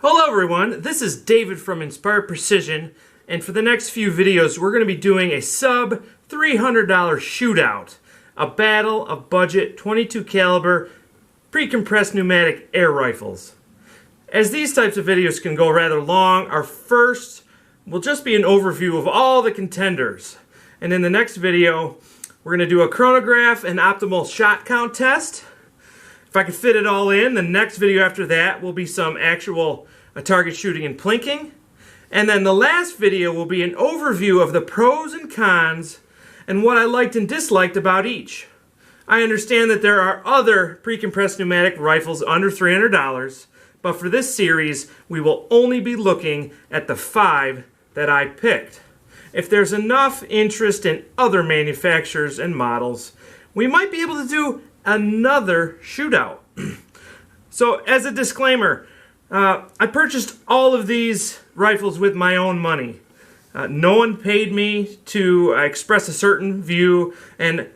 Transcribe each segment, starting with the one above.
Hello everyone, this is David from Inspired Precision, and for the next few videos we're going to be doing a sub $300 shootout, a battle of budget 22 caliber pre-compressed pneumatic air rifles. As these types of videos can go rather long, our first will just be an overview of all the contenders, and in the next video we're going to do a chronograph and optimal shot count test. If I can fit it all in, the next video after that will be some actual target shooting and plinking. And then the last video will be an overview of the pros and cons and what I liked and disliked about each. I understand that there are other pre-compressed pneumatic rifles under $300, but for this series we will only be looking at the 5 that I picked. If there's enough interest in other manufacturers and models, we might be able to do another shootout. So as a disclaimer, I purchased all of these rifles with my own money. No one paid me to express a certain view, and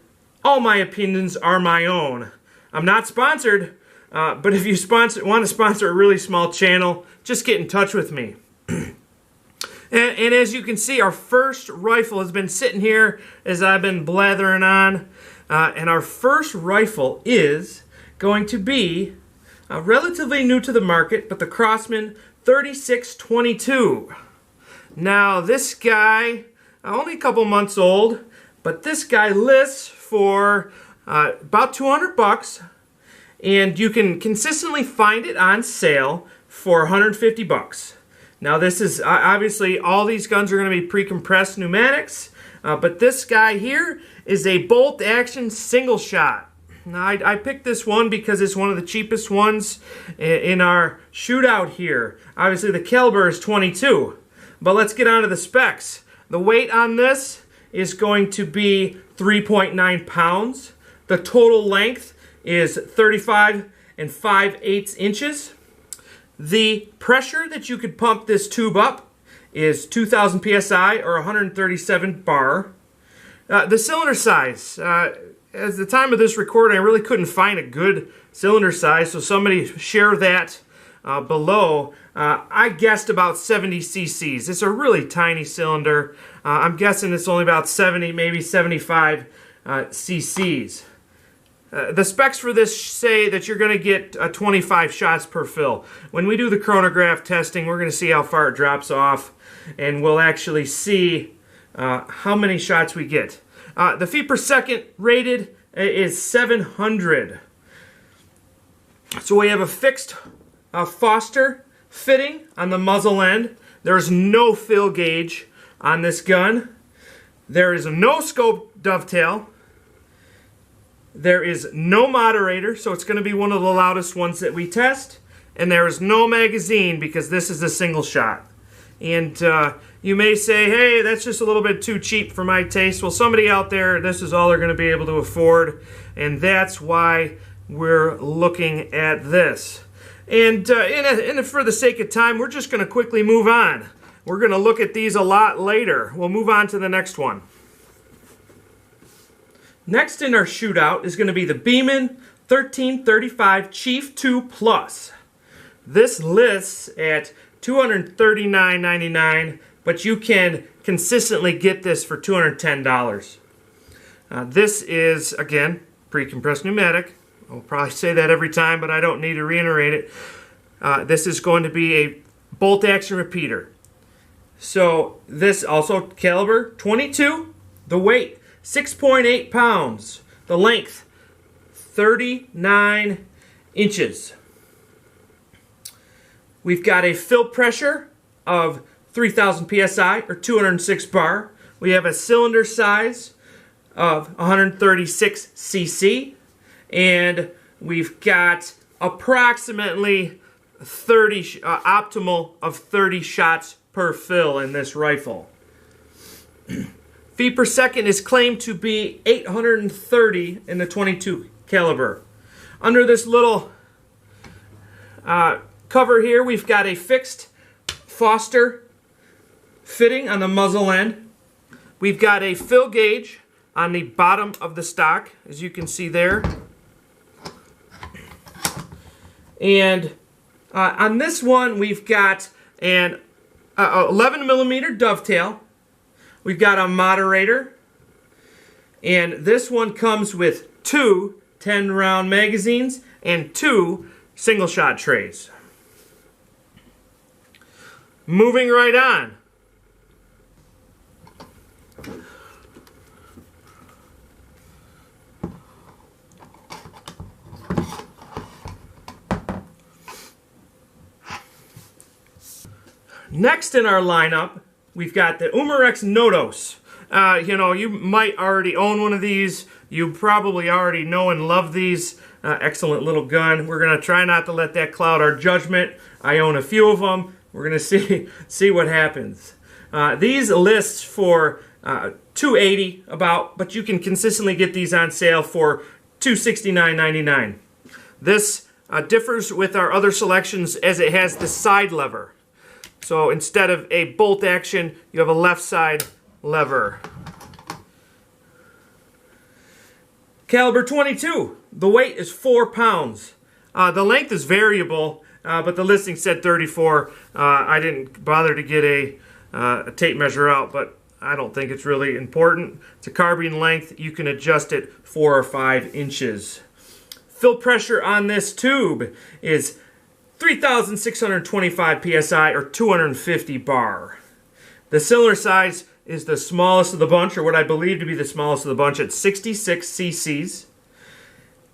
all my opinions are my own. I'm not sponsored, but if you want to sponsor a really small channel, just get in touch with me. And as you can see, our first rifle has been sitting here as I've been blathering on. And our first rifle is going to be relatively new to the market, but the Crosman 3622. Now this guy, only a couple months old, but this guy lists for about 200 bucks, and you can consistently find it on sale for 150 bucks. Now this is obviously all these guns are going to be pre-compressed pneumatics, but this guy here is a bolt action single shot. Now I picked this one because it's one of the cheapest ones in our shootout here. Obviously the caliber is 22, but let's get on to the specs. The weight on this is going to be 3.9 pounds. The total length is 35 5/8 inches. The pressure that you could pump this tube up is 2,000 psi or 137 bar. The cylinder size, at the time of this recording I really couldn't find a good cylinder size, so somebody share that below. I guessed about 70 cc's. It's a really tiny cylinder. I'm guessing it's only about 70, maybe 75 cc's. The specs for this say that you're going to get 25 shots per fill. When we do the chronograph testing, we're going to see how far it drops off, and we'll actually see how many shots we get. The feet per second rated is 700. So we have a fixed Foster fitting on the muzzle end. There's no fill gauge on this gun. There is a no scope dovetail. There is no moderator, so it's going to be one of the loudest ones that we test. And there is no magazine because this is a single shot. And you may say, hey, that's just a little bit too cheap for my taste. Well, somebody out there, this is all they're going to be able to afford, and that's why we're looking at this. And for the sake of time, we're just going to quickly move on. We're going to look at these a lot later. We'll move on to the next one. Next in our shootout is going to be the Beeman 1335 Chief 2 Plus. This lists at $239.99, but you can consistently get this for $210. This is, again, pre-compressed pneumatic. I'll probably say that every time, but I don't need to reiterate it. This is going to be a bolt action repeater. So this also caliber 22, the weight 6.8 pounds, the length 39 inches. We've got a fill pressure of 3,000 psi or 206 bar. We have a cylinder size of 136 cc, and we've got approximately 30 optimal of 30 shots per fill in this rifle. Feet per second is claimed to be 830 in the 22 caliber. Under this little cover here, we've got a fixed Foster fitting on the muzzle end. We've got a fill gauge on the bottom of the stock, as you can see there. And On this one, we've got an 11mm dovetail. We've got a moderator. And this one comes with two 10-round magazines and two single-shot trays. Moving right on. Next in our lineup, we've got the Umarex Notos. You know, you might already own one of these. You probably already know and love these. Excellent little gun. We're going to try not to let that cloud our judgment. I own a few of them. We're going to see what happens. These list for $280 about, but you can consistently get these on sale for $269.99. This differs with our other selections as it has the side lever. So instead of a bolt action, you have a left side lever. Caliber 22. The weight is 4 pounds. The length is variable, but the listing said 34. I didn't bother to get a tape measure out, but I don't think it's really important. It's a carbine length. You can adjust it 4 or 5 inches. Fill pressure on this tube is 3,625 psi or 250 bar. The cylinder size is the smallest of the bunch, or what I believe to be the smallest of the bunch, at 66 cc's.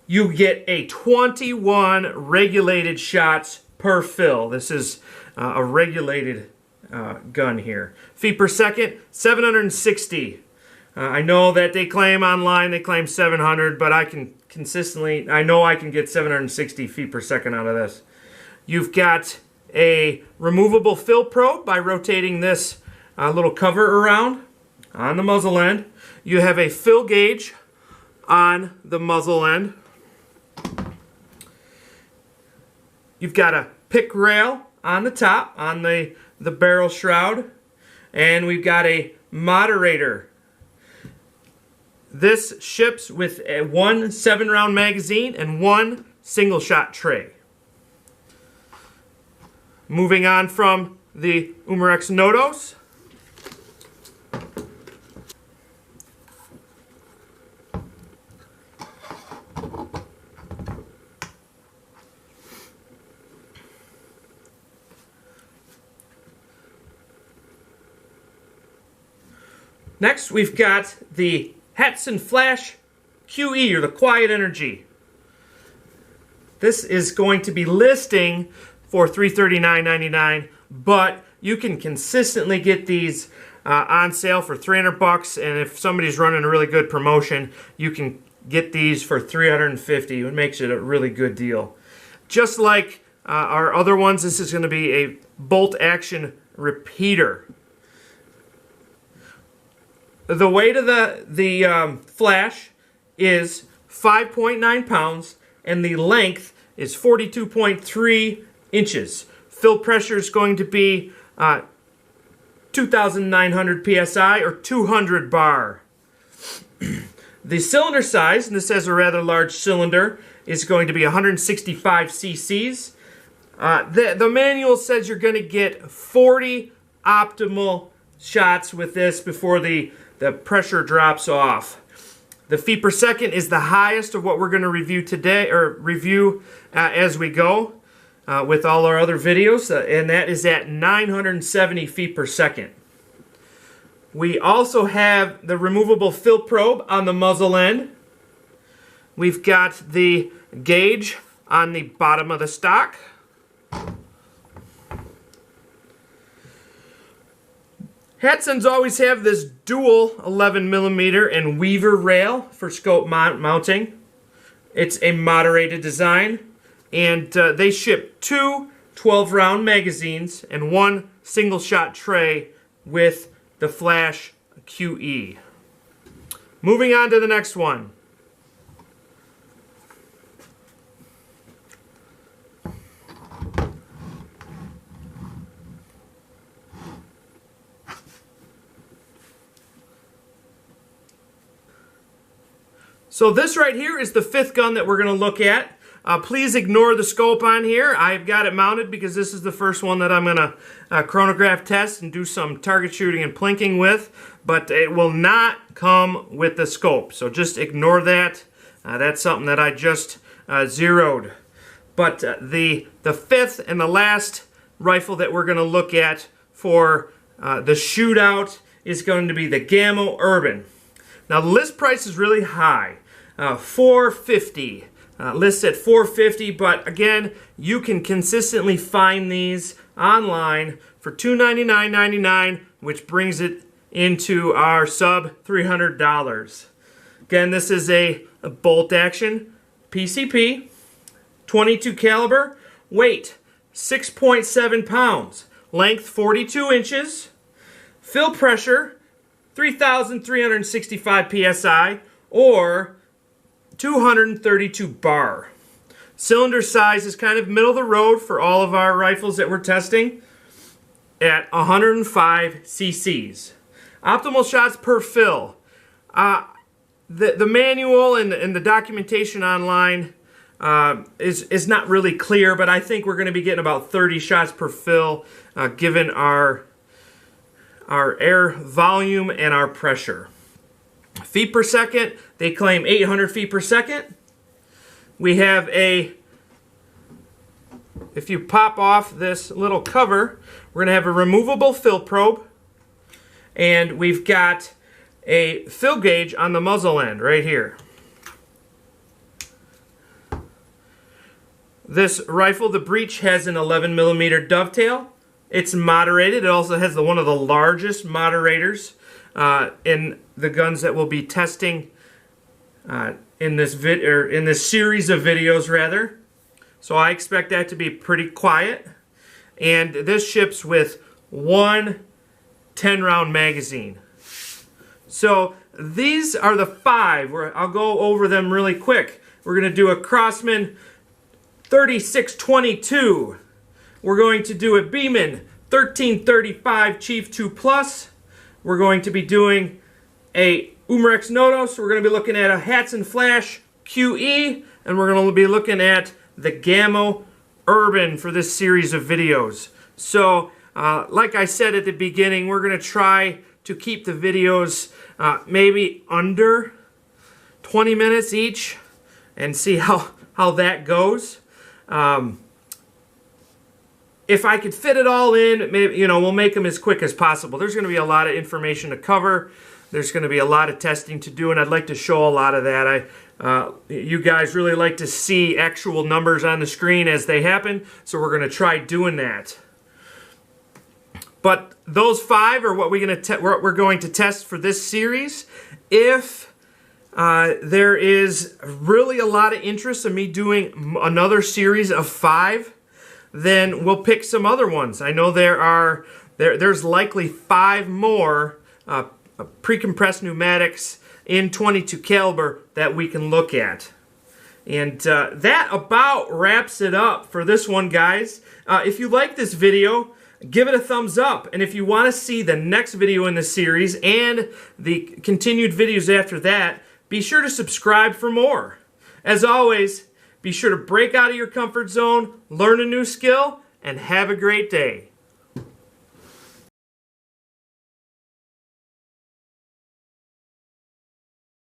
You get a 21 regulated shots per fill. This is a regulated gun here. Feet per second, 760. I know that they claim online, they claim 700, but I can consistently, I know I can get 760 feet per second out of this. You've got a removable fill probe by rotating this little cover around on the muzzle end. You have a fill gauge on the muzzle end. You've got a pick rail on the top, on the barrel shroud. And we've got a moderator. This ships with one 7-round magazine and one single-shot tray. Moving on from the Umarex Notos. Next, we've got the Hatsan Flash QE, or the Quiet Energy. This is going to be listing for $339.99, but you can consistently get these on sale for $300, and if somebody's running a really good promotion, you can get these for $350. It makes it a really good deal. Just like our other ones, this is going to be a bolt action repeater. The weight of the flash is 5.9 pounds, and the length is 42.3 inches. Fill pressure is going to be 2,900 psi or 200 bar. The cylinder size, and this has a rather large cylinder, is going to be 165 cc's. The manual says you're going to get 40 optimal shots with this before the pressure drops off. The feet per second is the highest of what we're going to review today, or review as we go with all our other videos, and that is at 970 feet per second. We also have the removable fill probe on the muzzle end. We've got the gauge on the bottom of the stock. Hatsans always have this dual 11mm and weaver rail for scope mounting. It's a moderated design, and they ship two 12-round magazines and one single-shot tray with the Flash QE. Moving on to the next one. So this right here is the fifth gun that we're going to look at. Please ignore the scope on here. I've got it mounted because this is the first one that I'm going to chronograph test and do some target shooting and plinking with, but it will not come with the scope, so just ignore that. That's something that I just zeroed. But the fifth and the last rifle that we're going to look at for the Shootout is going to be the Gamo Urban. Now the list price is really high, $450. Lists at $450, but again, you can consistently find these online for $299.99, which brings it into our sub $300. Again, this is a bolt action PCP, 22 caliber, weight 6.7 pounds, length 42 inches, fill pressure 3,365 psi or 232 bar. Cylinder size is kind of middle of the road for all of our rifles that we're testing at 105 cc's. Optimal shots per fill. The manual and the documentation online is not really clear, but I think we're going to be getting about 30 shots per fill given our air volume and our pressure. Feet per second, they claim 800 feet per second. We have if you pop off this little cover, we're going to have a removable fill probe, and we've got a fill gauge on the muzzle end right here. This rifle, the breech, has an 11mm dovetail. It's moderated. It also has one of the largest moderators in the guns that we'll be testing in this series of videos, rather. So I expect that to be pretty quiet. And this ships with one 10-round magazine. So these are the five. I'll go over them really quick. We're going to do a Crosman 3622. We're going to do a Beeman 1335 Chief 2 Plus. We're going to be doing a Umarex Notos. We're going to be looking at a Hatsan Flash QE, and we're going to be looking at the Gamo Urban for this series of videos. So, like I said at the beginning, we're going to try to keep the videos maybe under 20 minutes each and see how that goes. If I could fit it all in, maybe, we'll make them as quick as possible. There's going to be a lot of information to cover. There's going to be a lot of testing to do, and I'd like to show a lot of that. You guys really like to see actual numbers on the screen as they happen, so we're going to try doing that. But those five are what we're going to test for this series. If there is really a lot of interest in me doing another series of five, then we'll pick some other ones. I know there's likely 5 more pre-compressed pneumatics in 22 caliber that we can look at. And that about wraps it up for this one, guys. If you like this video, give it a thumbs up. And if you want to see the next video in the series and the continued videos after that, be sure to subscribe for more. As always, be sure to break out of your comfort zone, learn a new skill, and have a great day.